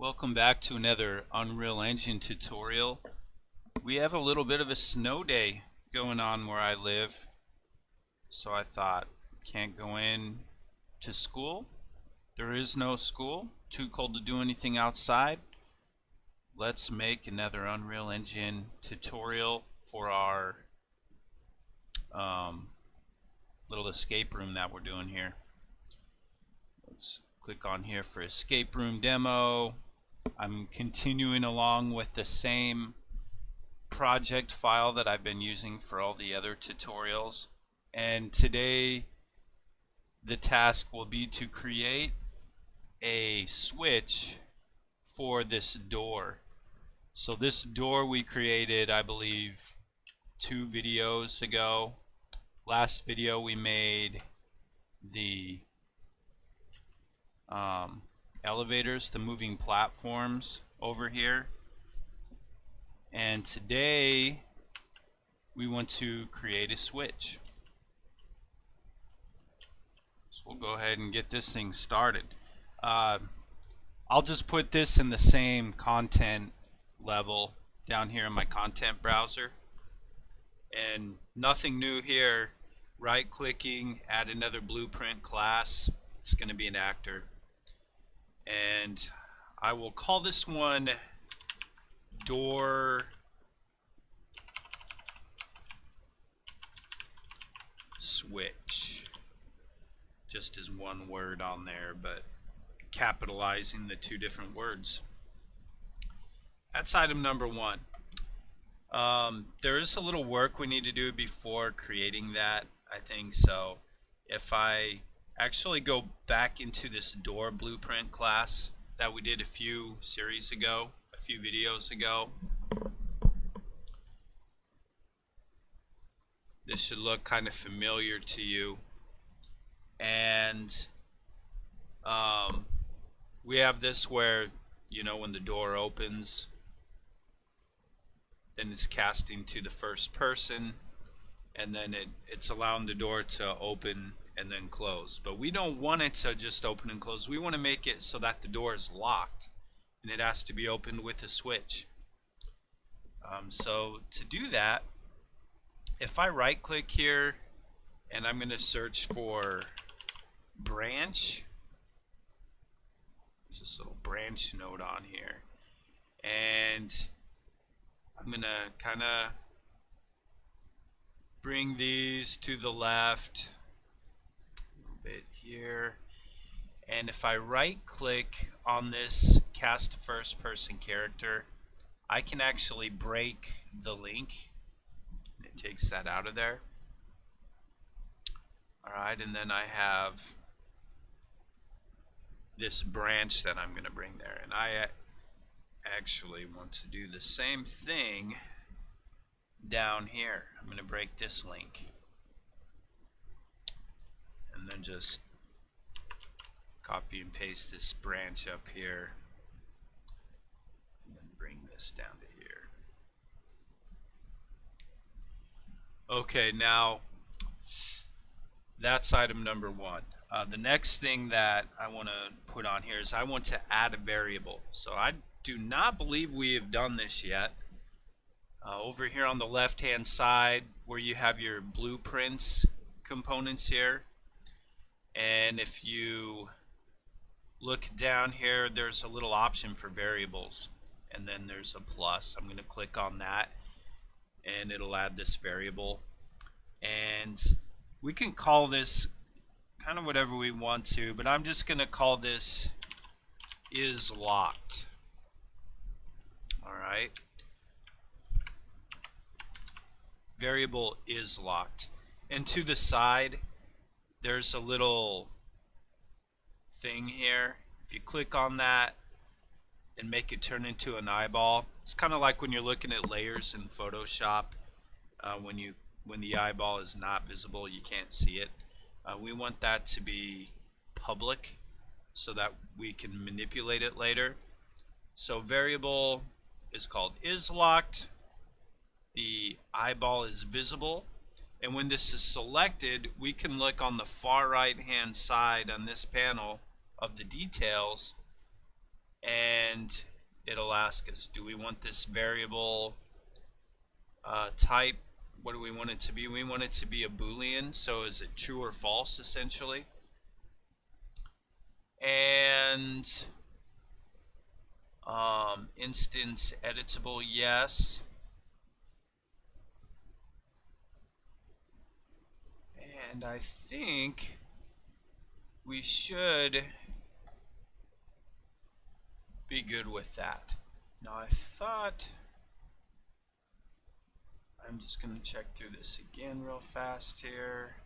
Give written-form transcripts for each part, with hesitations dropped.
Welcome back to another Unreal Engine tutorial. We have a little bit of a snow day going on where I live, so I thought, can't go in to school. There is no school. Too cold to do anything outside. Let's make another Unreal Engine tutorial for our little escape room that we're doing here. Let's click on here for escape room demo. I'm continuing along with the same project file that I've been using for all the other tutorials, and today the task will be to create a switch for this door. So this door we created, I believe, 2 videos ago. Last video we made the elevators, the moving platforms over here, and today we want to create a switch. So we'll go ahead and get this thing started. I'll just put this in the same content level down here in my content browser, and nothing new here. Right clicking, add another blueprint class. It's going to be an actor, and I will call this one door switch, just as one word on there, but capitalizing the 2 different words. That's item number 1. There is a little work we need to do before creating that, I think. So if I actually go back into this door blueprint class that we did a few videos ago, this should look kind of familiar to you. And we have this where, when the door opens, then it's casting to the first person, and then it's allowing the door to open and then close. But we don't want it to just open and close. We want to make it so that the door is locked and it has to be opened with a switch. So to do that, if I right click here and I'm going to search for branch, there's this little branch node on here, and I'm going to kind of bring these to the left bit here, and if I right click on this cast first person character, I can actually break the link. It takes that out of there. Alright, and then I have this branch that I'm going to bring there, and I actually want to do the same thing down here. I'm going to break this link and then just copy and paste this branch up here and then bring this down to here. Okay, now that's item number 1. The next thing that I want to put on here is I want to add a variable. So I do not believe we have done this yet. Over here on the left hand side where you have your blueprints components here, and if you look down here, there's a little option for variables, and then there's a plus. I'm going to click on that and it'll add this variable, and we can call this kind of whatever we want to, but I'm just going to call this is locked. Alright, variable is locked, and to the side there's a little thing here. If you click on that and make it turn into an eyeball, it's kind of like when you're looking at layers in Photoshop. When the eyeball is not visible, you can't see it. We want that to be public so that we can manipulate it later. So variable is called is locked. The eyeball is visible, and when this is selected, we can look on the far right hand side on this panel of the details, and it'll ask us, do we want this variable type? What do we want it to be? We want it to be a Boolean, so is it true or false essentially? And instance editable, yes. And I think we should be good with that. Now I thought, I'm just going to check through this again real fast here.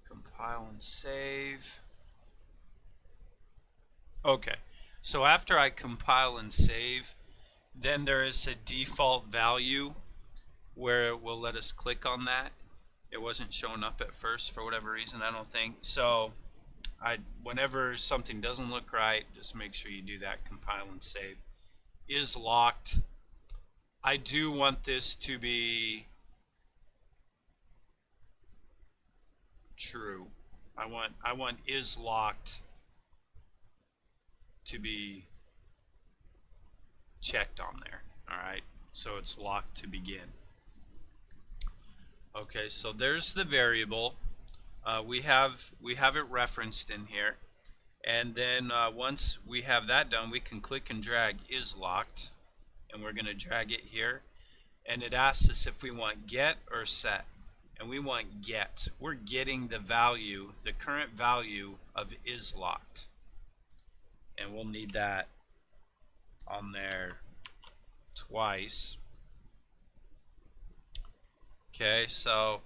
Compile and save. Okay, so after I compile and save, then there is a default value where it will let us click on that. It wasn't showing up at first for whatever reason, I don't think. So whenever something doesn't look right, just make sure you do that. Compile and save. Is locked. I do want this to be true. I want is locked to be checked on there. All right, so it's locked to begin. Okay, so there's the variable. We have it referenced in here, and then once we have that done, we can click and drag is locked, and we're going to drag it here, and it asks us if we want get or set, and we want get. We're getting the value, the current value of is locked, and we'll need that on there twice. Okay, so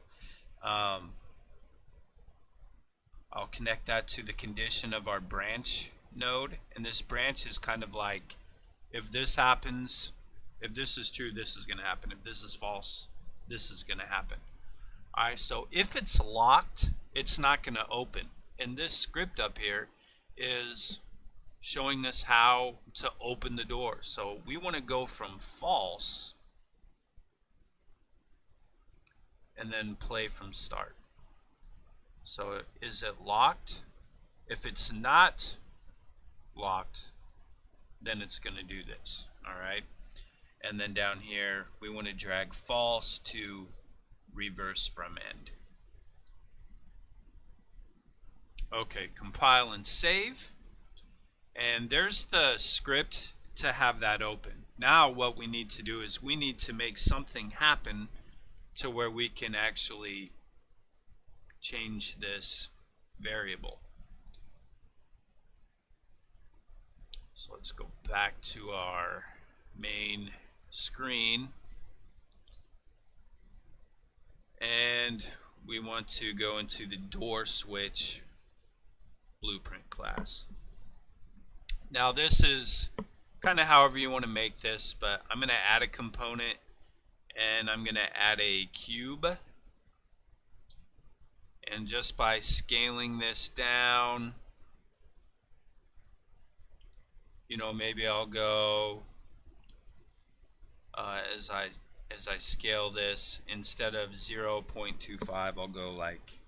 I'll connect that to the condition of our branch node, and this branch is kind of like, if this happens, if this is true, this is going to happen. If this is false, this is going to happen. Alright, so if it's locked, it's not going to open. And this script up here is showing us how to open the door. So we want to go from false and then play from start. So is it locked? If it's not locked, then it's going to do this. Alright, and then down here we want to drag false to reverse from end. Okay, compile and save, and there's the script to have that open. Now what we need to do is we need to make something happen to where we can actually change this variable. So let's go back to our main screen, and we want to go into the door switch blueprint class. Now this is kind of however you want to make this, but I'm going to add a component, and I'm going to add a cube, and just by scaling this down, you know, maybe I'll go as I scale this, instead of 0.25, I'll go like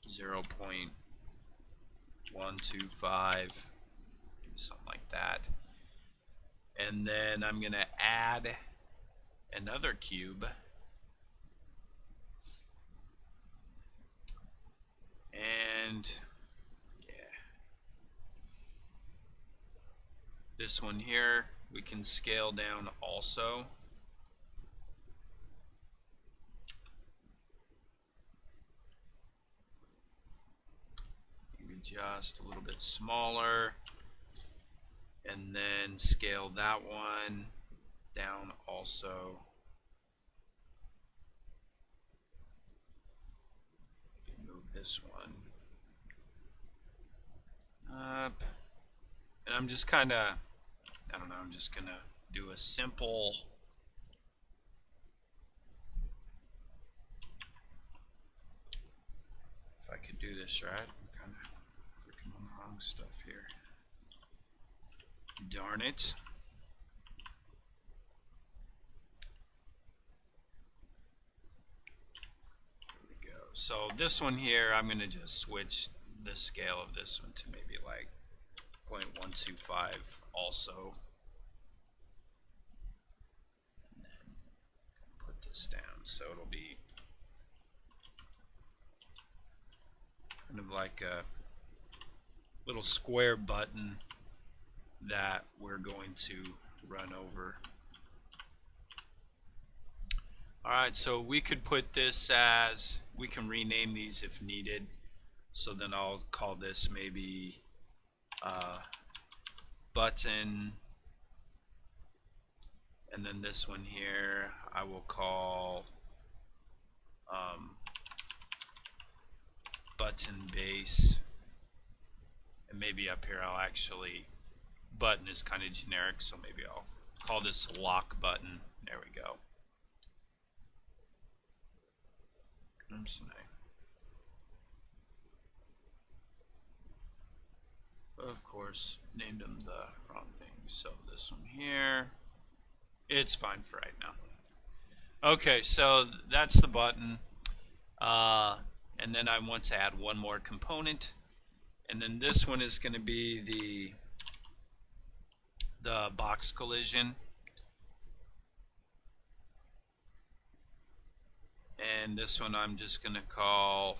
0.125, something like that. And then I'm going to add another cube, and yeah, this one here we can scale down also. Maybe just a little bit smaller, and then scale that one down also. Move this one up, and I'm just kind of, I don't know, I'm just gonna do a simple if I could do this right. I'm kind of clicking on the wrong stuff here. Darn it. There we go. So this one here, I'm going to just switch the scale of this one to maybe like 0.125 also. And then put this down so it'll be kind of like a little square button that we're going to run over. Alright, so we could put this as, we can rename these if needed. So then I'll call this maybe button, and then this one here I will call button base, and maybe up here I'll actually, button is kind of generic, so maybe I'll call this lock button. There we go. Oops, of course named them the wrong thing, so this one here, it's fine for right now. Okay, so that's the button, and then I want to add one more component, and then this one is going to be the box collision, and this one I'm just going to call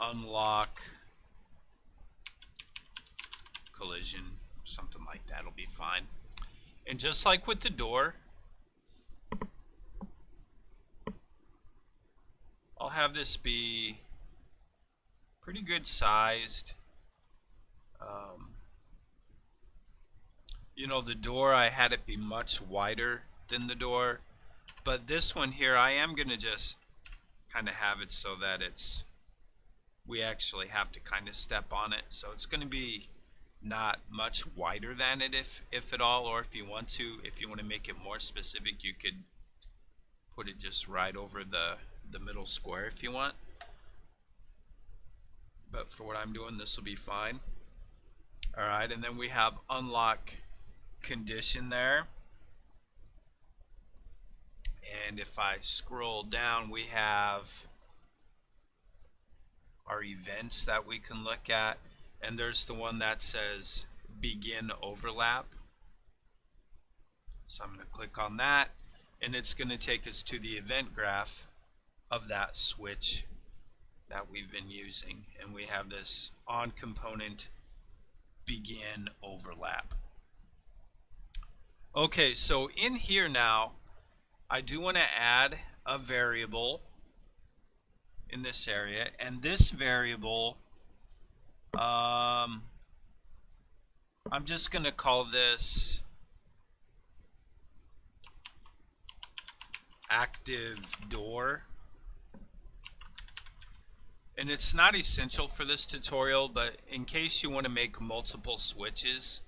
unlock collision, something like that will be fine. And just like with the door, I'll have this be pretty good sized. You know, the door, I had it be much wider than the door, but this one here I am going to just kind of have it so that it's, we actually have to kind of step on it, so it's going to be not much wider than it, if at all, or if you want to make it more specific, you could put it just right over the middle square if you want, but for what I'm doing, this will be fine. Alright, and then we have unlock condition there, and if I scroll down, we have our events that we can look at, and there's the one that says begin overlap. So I'm going to click on that, and it's going to take us to the event graph of that switch that we've been using, and we have this on component begin overlap. Okay, so in here now I do want to add a variable in this area, and this variable, I'm just going to call this active door, and it's not essential for this tutorial, but in case you want to make multiple switches,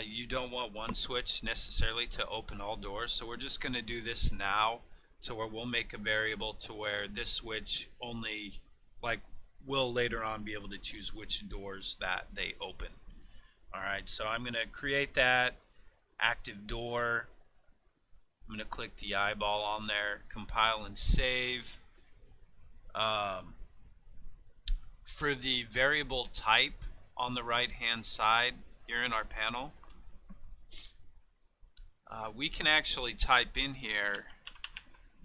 you don't want one switch necessarily to open all doors, so we're just going to do this now to where we'll make a variable to where this switch only, like, will later on be able to choose which doors that they open. Alright, so I'm going to create that active door. I'm going to click the eyeball on there, compile and save. For the variable type on the right hand side here in our panel, we can actually type in here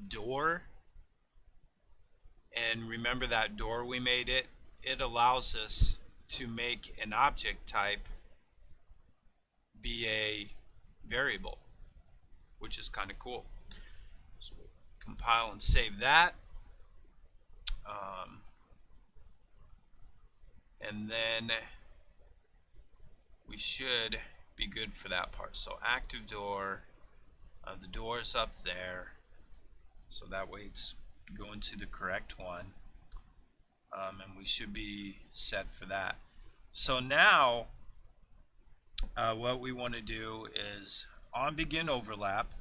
door, and remember that door we made, it allows us to make an object type be a variable, which is kind of cool. So we'll compile and save that, and then we should be good for that part. So active door, the door is up there, so that way it's going to the correct one, and we should be set for that. So now what we want to do is on begin overlap,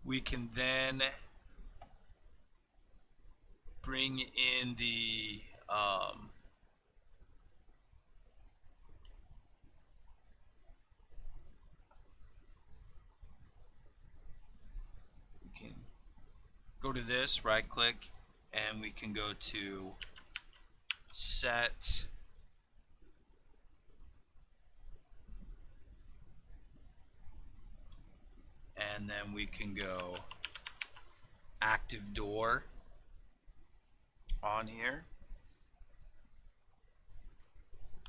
we can then bring in the go to this, right click, and we can go to set and then we can go active door on here.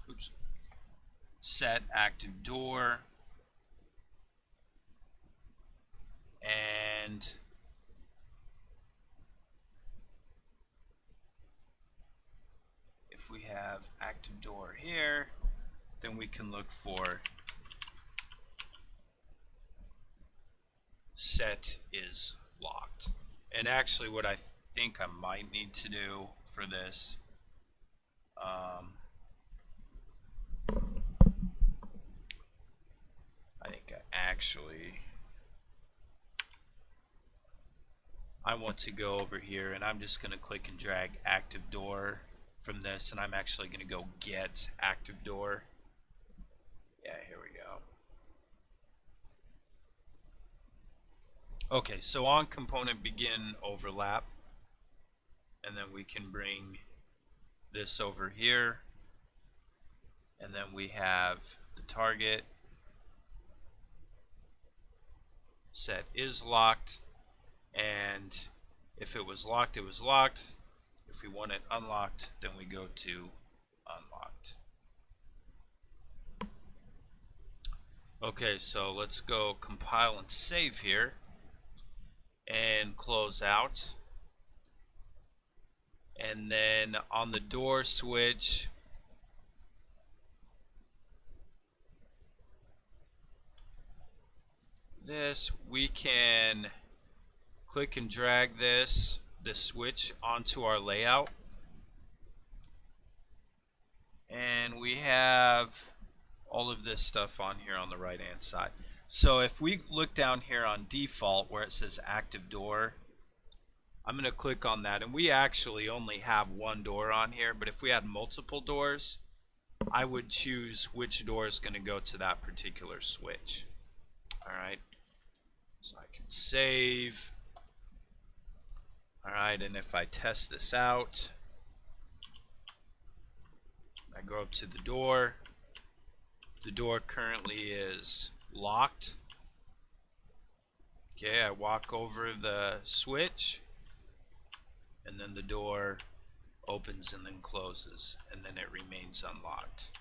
Oops. Set active door, and if we have active door here, then we can look for set is locked. And actually what I think I might need to do for this, I want to go over here and I'm just going to click and drag active door from this, and I'm actually going to go get active door. Yeah, here we go. Okay, so on component begin overlap, and then we can bring this over here, and then we have the target set is locked, and if it was locked, it was locked. If we want it unlocked, then we go to unlocked. Okay, so let's go compile and save here and close out. And then on the door switch, this, we can click and drag the switch onto our layout, and we have all of this stuff on here on the right hand side. So if we look down here on default where it says active door, I'm going to click on that, and we actually only have one door on here, but if we had multiple doors, I would choose which door is going to go to that particular switch. Alright, so I can save. Alright, and if I test this out, I go up to the door currently is locked. Okay, I walk over the switch, and then the door opens and then closes, and then it remains unlocked.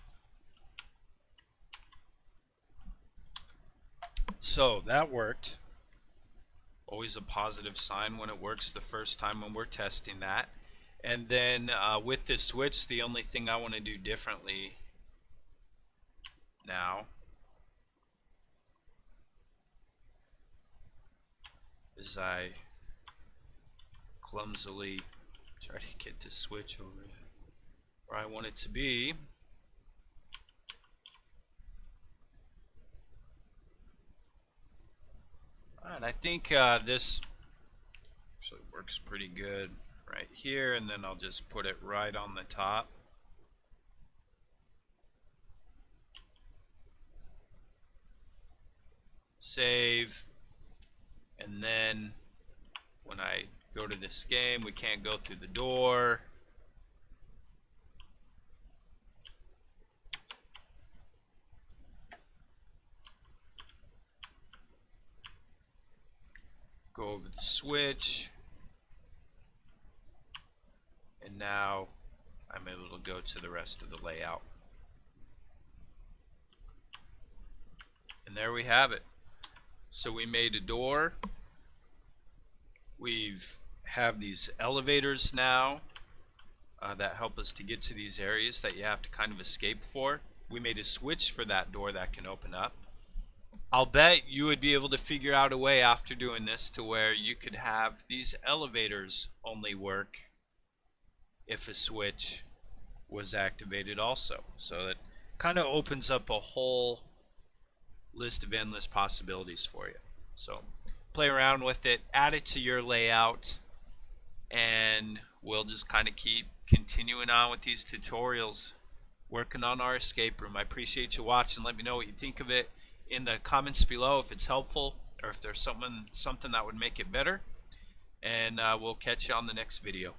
So that worked. Always a positive sign when it works the first time when we're testing that. And then with this switch, the only thing I want to do differently now is I clumsily try to get the switch over where I want it to be. Alright, I think this actually works pretty good right here, and then I'll just put it right on the top. Save, and then when I go to this game, we can't go through the door. Go over the switch, and now I'm able to go to the rest of the layout. And there we have it. So we made a door. We've have these elevators now that help us to get to these areas that you have to kind of escape for. We made a switch for that door that can open up. I'll bet you would be able to figure out a way after doing this to where you could have these elevators only work if a switch was activated also. So that kind of opens up a whole list of endless possibilities for you. So play around with it, add it to your layout, and we'll just kind of keep continuing on with these tutorials, working on our escape room. I appreciate you watching. Let me know what you think of it in the comments below if it's helpful or if there's something that would make it better. and we'll catch you on the next video.